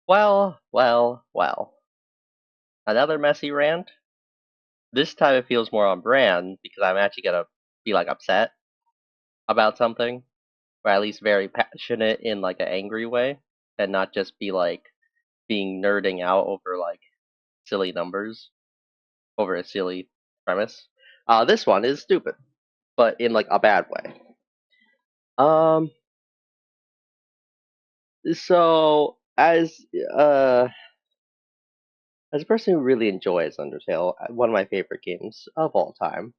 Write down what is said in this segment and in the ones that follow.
Well. Another messy rant. This time it feels more on brand because I'm actually gonna be like upset about something, or at least very passionate in like an angry way, and not just be like being nerding out over like silly numbers over a silly premise. This one is stupid, but in like a bad way. Um, so uh as a person who really enjoys Undertale, one of my favorite games of all time.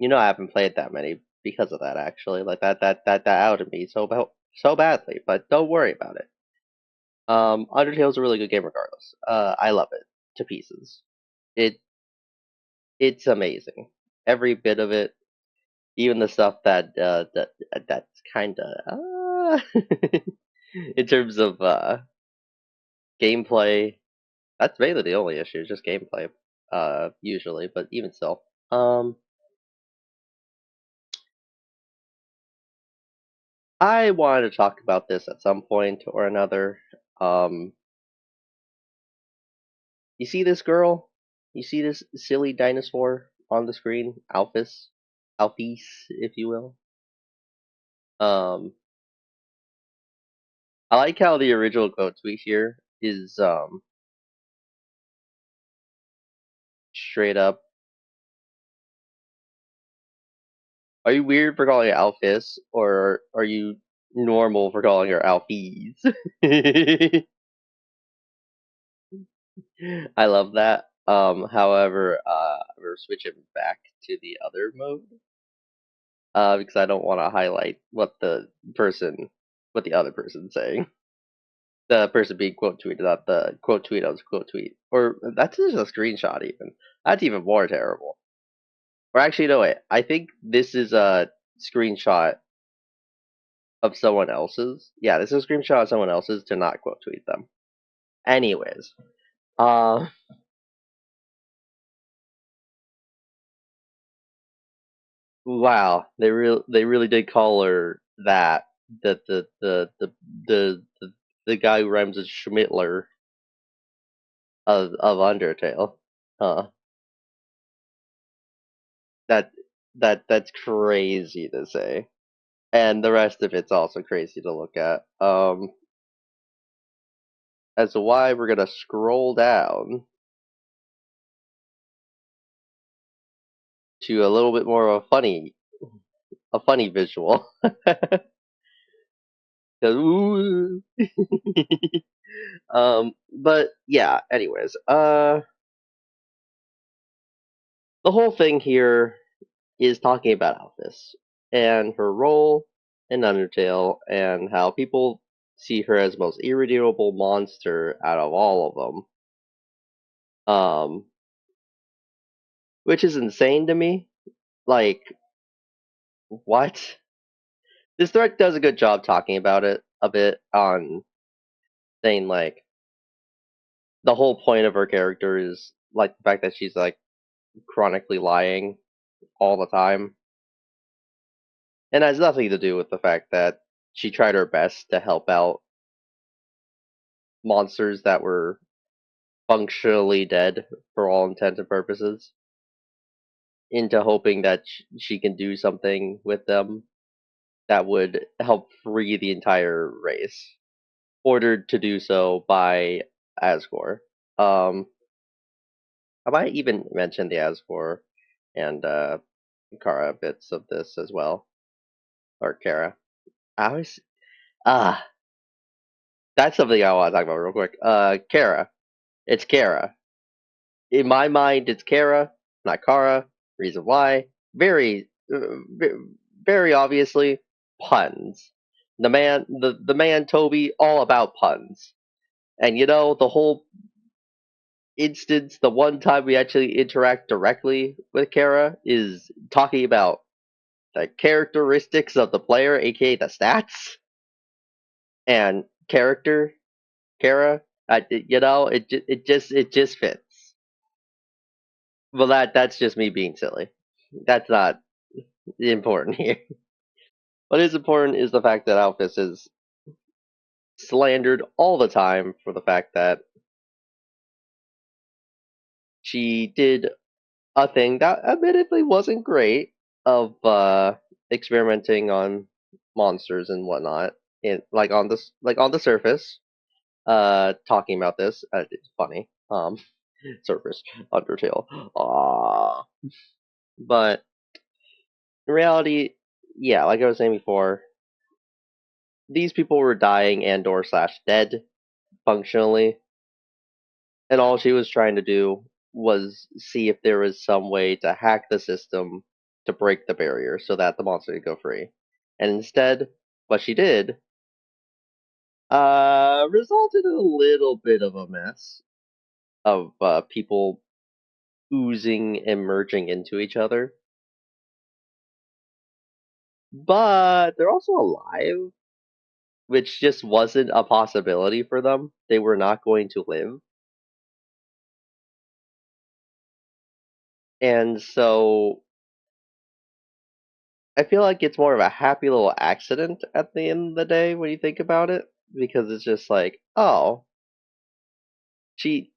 I haven't played that many because of that. Actually, like that outed me so badly. But don't worry about it. Undertale's a really good game, regardless. I love it to pieces. It it's amazing. Every bit of it, even the stuff that's kind of in terms of gameplay. That's mainly the only issue, just gameplay. Usually, but even still. I wanted to talk about this at some point or another. Um, you see this girl? You see this silly dinosaur on the screen? Alphys, if you will. Um, I like how the original quote tweet here is straight up. Are you weird for calling it Alphys, or are you normal for calling her Alphys? I love that. However, we're switching back to the other mode. Because I don't want to highlight what the other person's saying. The person being quote tweeted, not the quote tweet of quote tweet. Or that's just a screenshot, even. That's even more terrible. Or actually, no, wait. I think this is a screenshot of someone else's. Yeah, this is a screenshot of someone else's to not quote tweet them. Anyways, uh, wow, they really did call her that. The guy who rhymes with Schmittler of Undertale. Huh. That that's crazy to say. And the rest of it's also crazy to look at. As to why we're gonna scroll down to a little bit more of a funny visual. 'Cause, ooh. But yeah, anyways, the whole thing here is talking about Alphys and her role in Undertale and how people see her as the most irredeemable monster out of all of them. Which is insane to me. Like, what? This thread does a good job talking about it a bit on saying like the whole point of her character is like the fact that she's like chronically lying all the time, and has nothing to do with the fact that she tried her best to help out monsters that were functionally dead for all intents and purposes, into hoping that she can do something with them that would help free the entire race, ordered to do so by Asgore. Um, I might even mention the Asgore and Kara bits of this as well, or Kara. I always ah, that's something I want to talk about real quick. Kara, it's Kara. In my mind, it's Kara, not Kara. Reason why? Very, very obviously, puns. The man Toby, all about puns. And the whole instance, the one time we actually interact directly with Kara is talking about the characteristics of the player, aka the stats, and character Kara. It just fits. Well, that's just me being silly. That's not important here. What is important is the fact that Alphys is slandered all the time for the fact that she did a thing that admittedly wasn't great of experimenting on monsters and whatnot, in like on the surface. Talking about this, it's funny. Surface Undertale. But in reality, yeah, like I was saying before, these people were dying and or slash dead functionally, and all she was trying to do was see if there was some way to hack the system to break the barrier so that the monster could go free. And instead, what she did resulted in a little bit of a mess of people oozing and merging into each other. But they're also alive, which just wasn't a possibility for them. They were not going to live. And so I feel like it's more of a happy little accident at the end of the day when you think about it, because it's just like, oh, she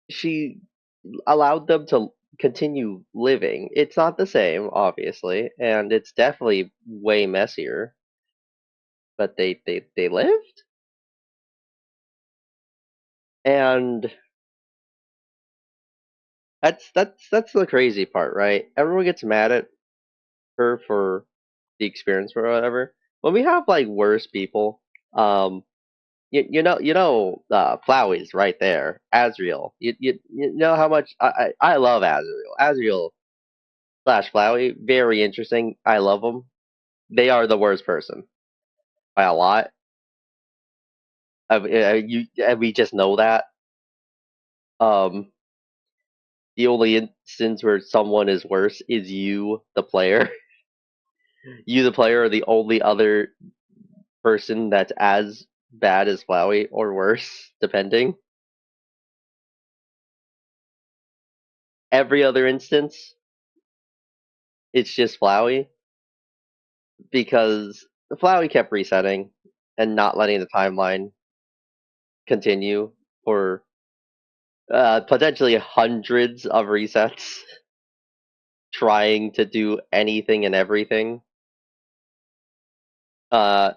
she allowed them to continue living. It's not the same, obviously, and it's definitely way messier, but they lived. And that's the crazy part, right? Everyone gets mad at her for the experience or whatever. When we have like worse people, Flowey's right there. Azriel. You know how much I love Azriel. Azriel slash Flowey, very interesting. I love them. They are the worst person by a lot. We just know that. Um, the only instance where someone is worse is you, the player. You, the player, are the only other person that's as bad as Flowey or worse, depending. Every other instance, it's just Flowey because Flowey kept resetting and not letting the timeline continue for potentially hundreds of resets, trying to do anything and everything.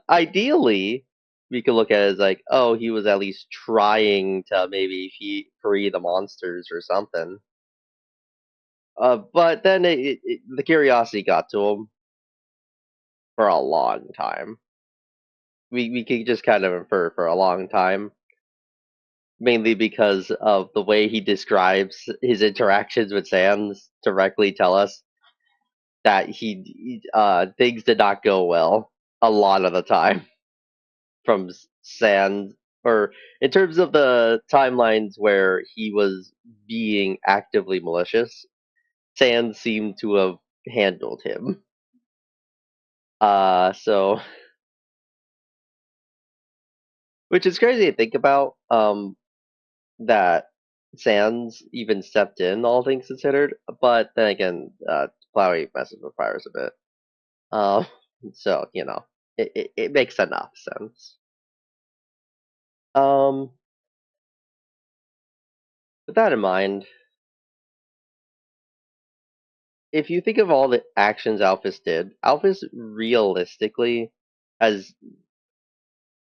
Ideally, we could look at it as like, oh, he was at least trying to maybe free the monsters or something. But then the curiosity got to him for a long time. We could just kind of infer for a long time, mainly because of the way he describes his interactions with Sans directly tell us that things did not go well a lot of the time from Sans, or in terms of the timelines where he was being actively malicious, Sans seemed to have handled him. So which is crazy to think about. That Sans even stepped in, all things considered. But then again, Flowey messes with Pirates a bit. Um, so it makes enough sense. Um, with that in mind, if you think of all the actions Alphys did, Alphys realistically has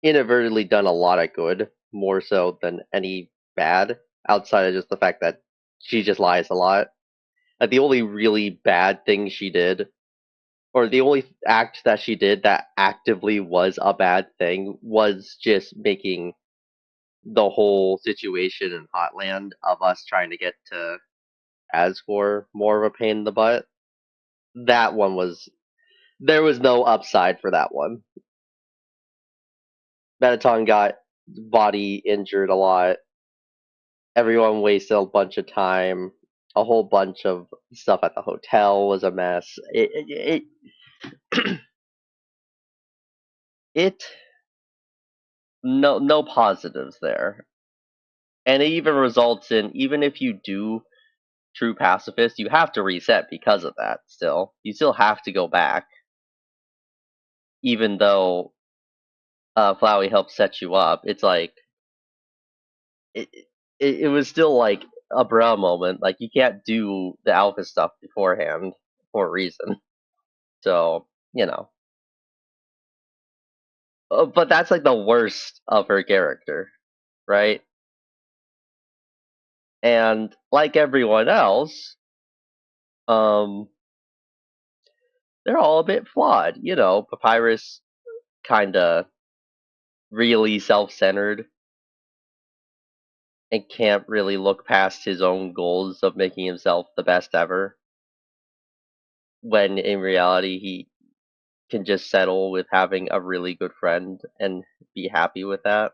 inadvertently done a lot of good, more so than any bad, outside of just the fact that she just lies a lot. The only really bad thing she did, or the only act that she did that actively was a bad thing, was just making the whole situation in Hotland of us trying to get to Asgore more of a pain in the butt. That one was, there was no upside for that one. Mettaton got body injured a lot. Everyone wasted a bunch of time. A whole bunch of stuff at the hotel was a mess. It no positives there, and it even results in, even if you do true pacifist, you have to reset because of that. Still, you still have to go back, even though Flowey helped set you up. It's like it, it was still like a bra moment. Like you can't do the Alpha stuff beforehand for a reason. So you know, but that's like the worst of her character, right? And like everyone else, um, they're all a bit flawed. You know, Papyrus kind of really self-centered and can't really look past his own goals of making himself the best ever. When in reality, he can just settle with having a really good friend and be happy with that.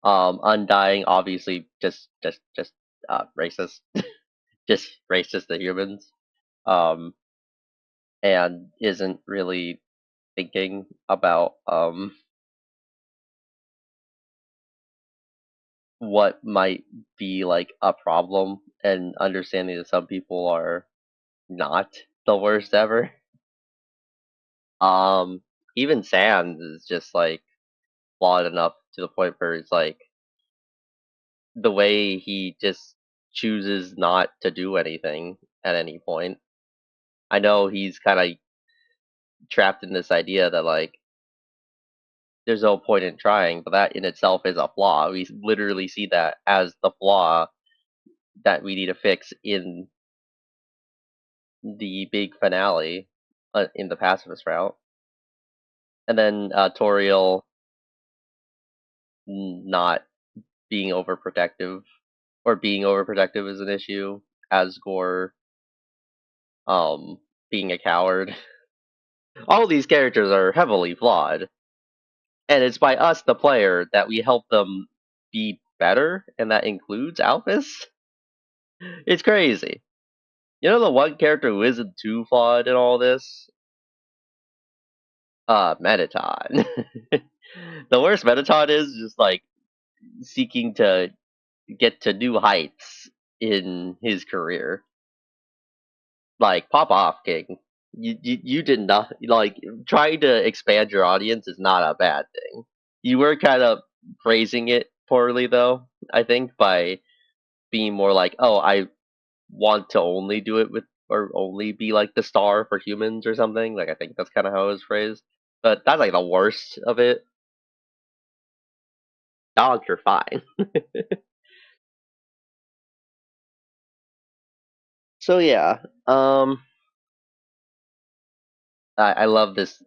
Undying, obviously, just racist, just racist to humans, um, and isn't really thinking about what might be like a problem, and understanding that some people are not the worst ever. Um, Even Sans is just like flawed enough to the point where it's like the way he just chooses not to do anything at any point. I know he's kind of trapped in this idea that like there's no point in trying, but that in itself is a flaw. We literally see that as the flaw that we need to fix in the big finale in the pacifist route. And then Toriel not being overprotective, or being overprotective is an issue. Asgore um, being a coward. All these characters are heavily flawed, and it's by us, the player, that we help them be better, and that includes Alphys. It's crazy. You know the one character who isn't too flawed in all this? Metaton. The worst Metaton is just like seeking to get to new heights in his career. Like, pop off, King. You did not like trying to expand your audience is not a bad thing. You were kind of phrasing it poorly though, I think, by being more like, "Oh, I want to only do it with, or only be like the star for humans or something." Like I think that's kind of how it was phrased. But that's like the worst of it. Dogs are fine. So yeah, I love this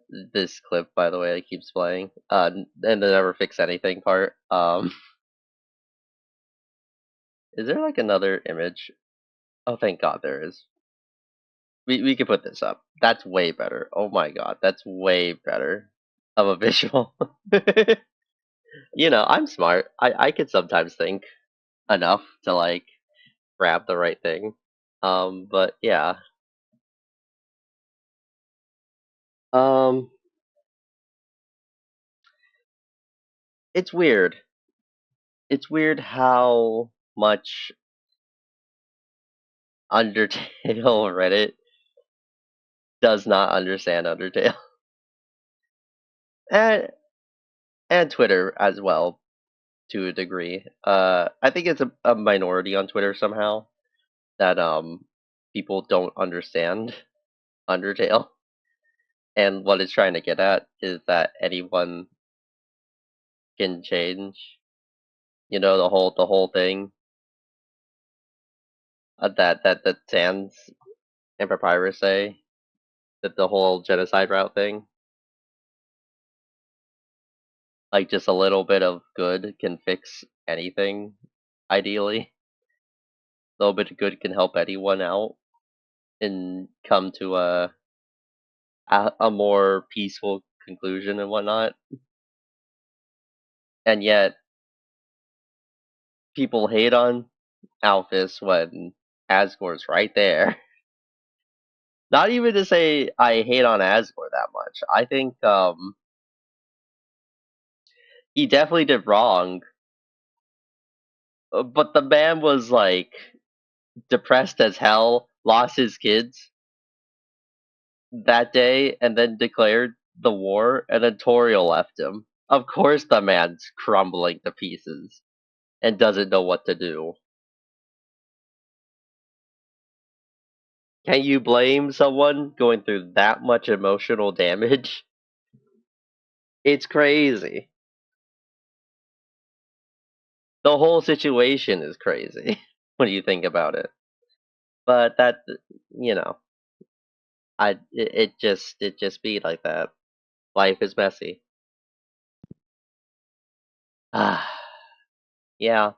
clip, by the way. It keeps playing. And the never fix anything part. Is there like another image? Oh, thank God there is. We can put this up. That's way better. Oh my God, that's way better of a visual. You know, I'm smart. I could sometimes think enough to like grab the right thing. But yeah. Um, it's weird. It's weird how much Undertale Reddit does not understand Undertale, and Twitter as well to a degree. I think it's a minority on Twitter somehow that people don't understand Undertale, and what it's trying to get at is that anyone can change. You know, the whole thing that Sans and Papyrus say, that the whole genocide route thing, like just a little bit of good can fix anything. Ideally, a little bit of good can help anyone out and come to a more peaceful conclusion and whatnot. And yet, people hate on Alphys when Asgore's right there. Not even to say I hate on Asgore that much. I think he definitely did wrong, but the man was like depressed as hell, lost his kids that day, and then declared the war, and then Toriel left him. Of course the man's crumbling to pieces and doesn't know what to do. Can you blame someone going through that much emotional damage? It's crazy. The whole situation is crazy when you think about it. But that, you know, it just be like that. Life is messy. Ah, yeah.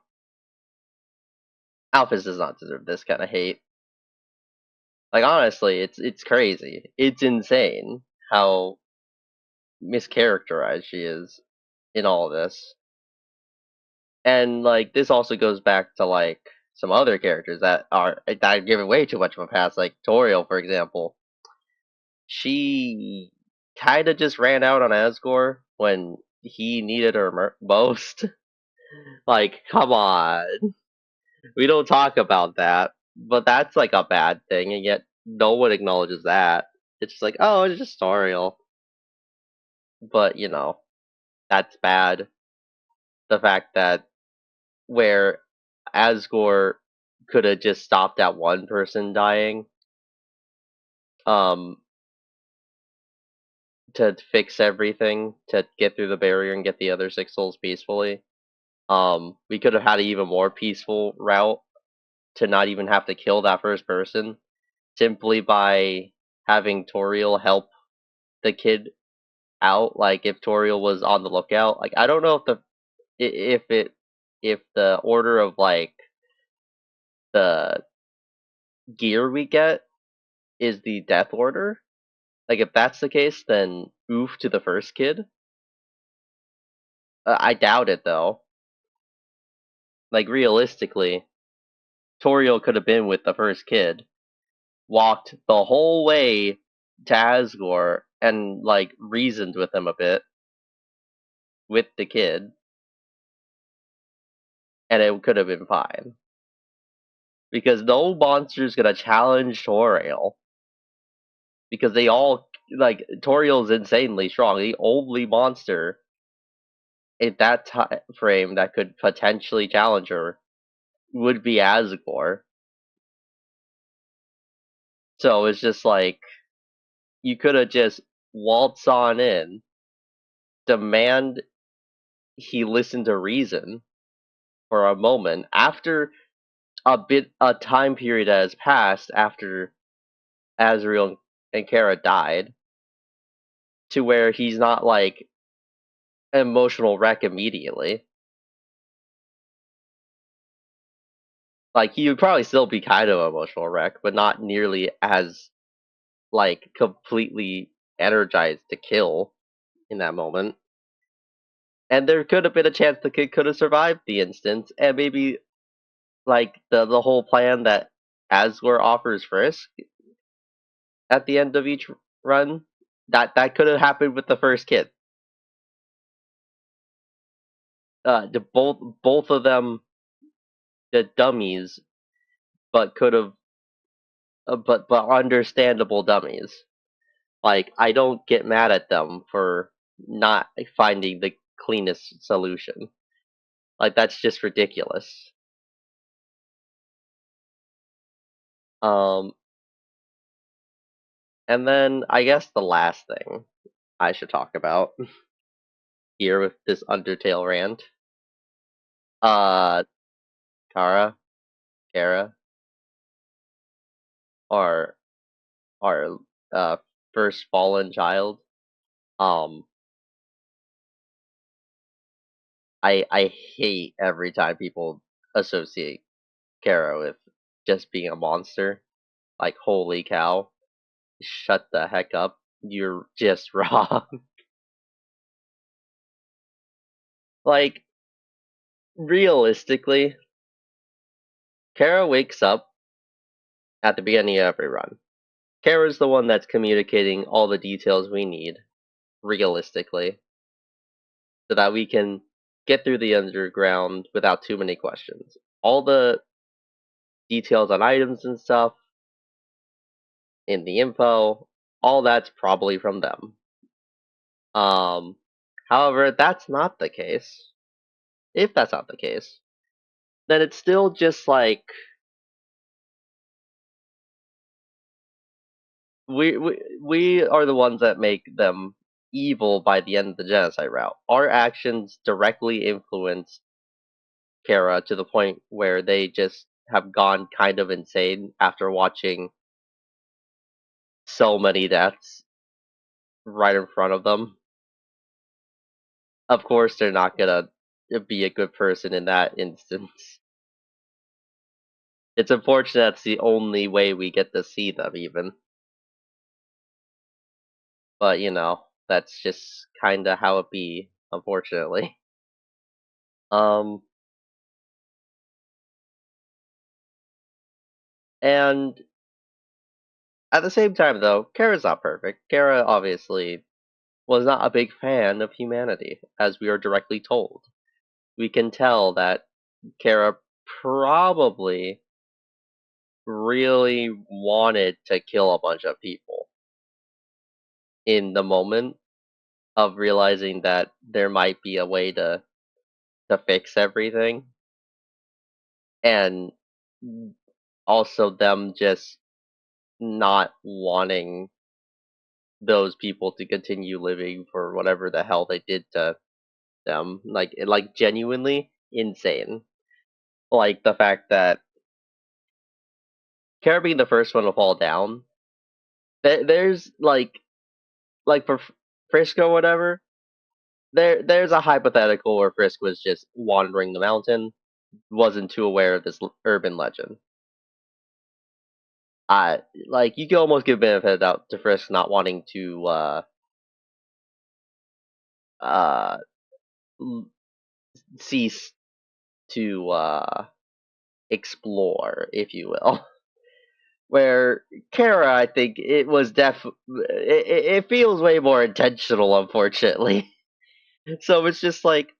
Alphys does not deserve this kind of hate. Like honestly, it's crazy. It's insane how mischaracterized she is in all of this. And like this also goes back to like some other characters that are given way too much of a pass, like Toriel, for example. She kind of just ran out on Asgore when he needed her most. Like, come on. We don't talk about that. But that's like a bad thing, and yet no one acknowledges that. It's just like, oh, it's just Toriel. But, that's bad. The fact that where Asgore could have just stopped at one person dying, um, to fix everything, to get through the barrier and get the other six souls peacefully. We could have had an even more peaceful route to not even have to kill that first person simply by having Toriel help the kid out. Like if Toriel was on the lookout, like I don't know if it if the order of like the gear we get is the death order. Like if that's the case, then oof to the first kid. I doubt it though. Like realistically, Toriel could have been with the first kid, walked the whole way to Asgore, and like reasoned with him a bit with the kid, and it could have been fine. Because no monster's gonna challenge Toriel. Because they all like Toriel's insanely strong. The only monster in that time frame that could potentially challenge her would be Asgore. So it's just like you could have just waltzed on in, demand he listened to reason for a moment after a time period that has passed after Azrael and Kara died, to where he's not like an emotional wreck immediately. Like he would probably still be kind of an emotional wreck, but not nearly as like completely energized to kill in that moment. And there could have been a chance the kid could have survived the instance, and maybe like the whole plan that Asgore offers Frisk at the end of each run, that could have happened with the first kid. Both of them, the dummies, but could have, but understandable dummies. Like I don't get mad at them for not finding the cleanest solution. Like that's just ridiculous. Um, and then I guess the last thing I should talk about here with this Undertale rant, uh, Kara, Kara, our our first fallen child. Um, I hate every time people associate Kara with just being a monster. Like holy cow, shut the heck up. You're just wrong. Like realistically, Kara wakes up at the beginning of every run. Kara's the one that's communicating all the details we need, realistically, so that we can get through the underground without too many questions. All the details on items and stuff in the info, all that's probably from them. Um, However, that's not the case. If that's not the case, then it's still just like we are the ones that make them evil by the end of the genocide route. Our actions directly influence Kara to the point where they just have gone kind of insane after watching so many deaths right in front of them. Of course, they're not gonna be a good person in that instance. It's unfortunate that's the only way we get to see them, even. But, that's just kinda how it be, unfortunately. Um, and at the same time, though, Kara's not perfect. Kara obviously was not a big fan of humanity, as we are directly told. We can tell that Kara probably really wanted to kill a bunch of people in the moment of realizing that there might be a way to fix everything, and also them just not wanting those people to continue living for whatever the hell they did to them, like genuinely insane. Like the fact that Kara being the first one to fall down, there's like for Frisk or whatever, there's a hypothetical where Frisk was just wandering the mountain, wasn't too aware of this urban legend. I like you can almost give benefit of the doubt to Frisk not wanting to uh cease to explore, if you will. Where Kara, I think it was it feels way more intentional, unfortunately. So it's just like,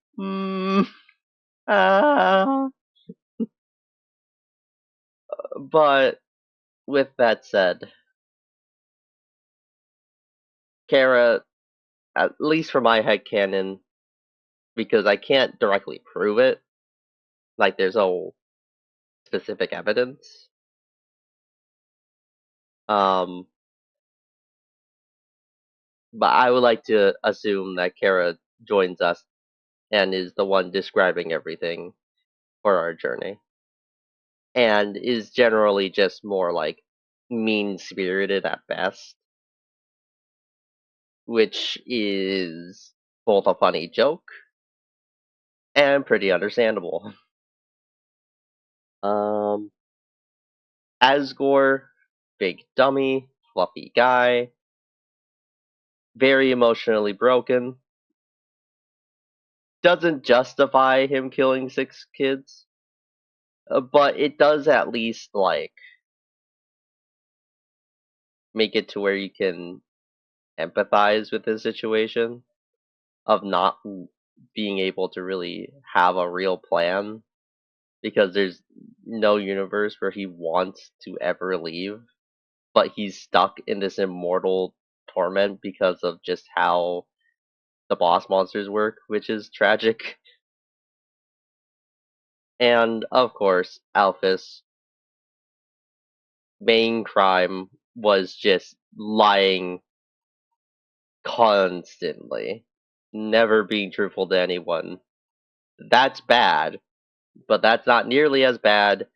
uh, but with that said, Kara, at least for my headcanon, because I can't directly prove it, like there's no specific evidence. Um, but I would like to assume that Kara joins us and is the one describing everything for our journey, and is generally just more like mean spirited at best, which is both a funny joke and pretty understandable. Um, Asgore, big dummy, fluffy guy, very emotionally broken. Doesn't justify him killing 6 kids, but it does at least like make it to where you can empathize with his situation of not being able to really have a real plan because there's no universe where he wants to ever leave, but he's stuck in this immortal torment because of just how the boss monsters work, which is tragic. And of course, Alphys' main crime was just lying constantly, never being truthful to anyone. That's bad, but that's not nearly as bad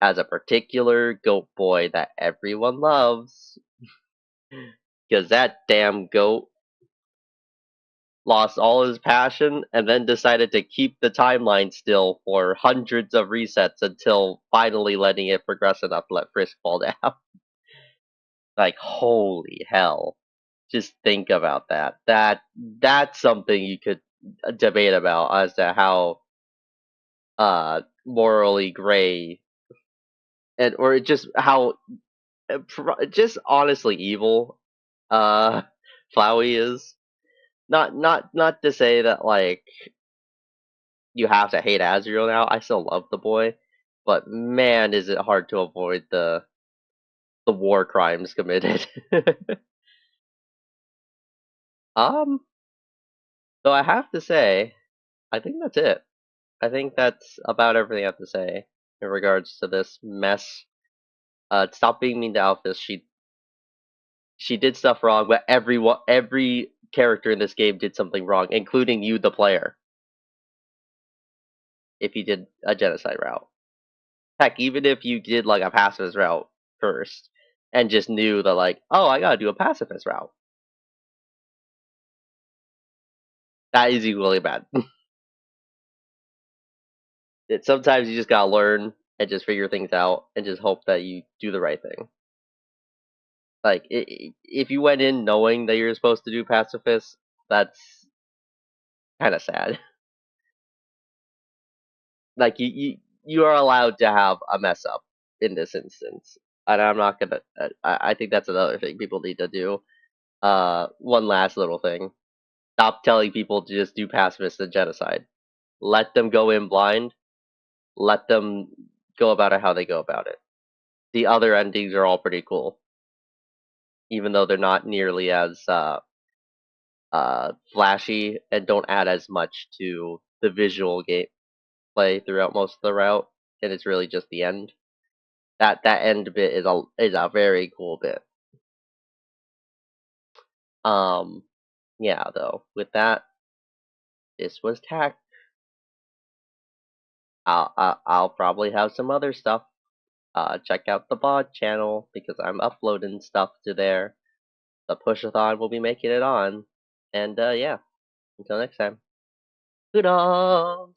as a particular goat boy that everyone loves. Because that damn goat lost all his passion and then decided to keep the timeline still for hundreds of resets until finally letting it progress enough to let Frisk fall down. Like, holy hell. Just think about that. That's something you could debate about as to how morally gray and or just how just honestly evil uh Flowey is. Not to say that like you have to hate Azrael now. I still love the boy, but man, is it hard to avoid the war crimes committed. um, So I have to say, I think that's it. I think that's about everything I have to say in regards to this mess. Stop being mean to Alphys. She did stuff wrong, but every character in this game did something wrong, including you, the player, if you did a genocide route. Heck, even if you did like a pacifist route first and just knew that like, oh, I gotta do a pacifist route, that is equally bad. Sometimes you just gotta learn and just figure things out and just hope that you do the right thing. Like, if you went in knowing that you're supposed to do pacifist, that's kind of sad. Like, you are allowed to have a mess up in this instance, and I'm not gonna. I think that's another thing people need to do. One last little thing: stop telling people to just do pacifist and genocide. Let them go in blind. Let them go about it how they go about it. The other endings are all pretty cool, even though they're not nearly as flashy and don't add as much to the visual gameplay throughout most of the route, and it's really just the end. That end bit is a very cool bit. Um, yeah, though with that, this was Tack. I'll probably have some other stuff. Check out the bod channel because I'm uploading stuff to there. The pushathon will be making it on, and yeah. Until next time, kudos.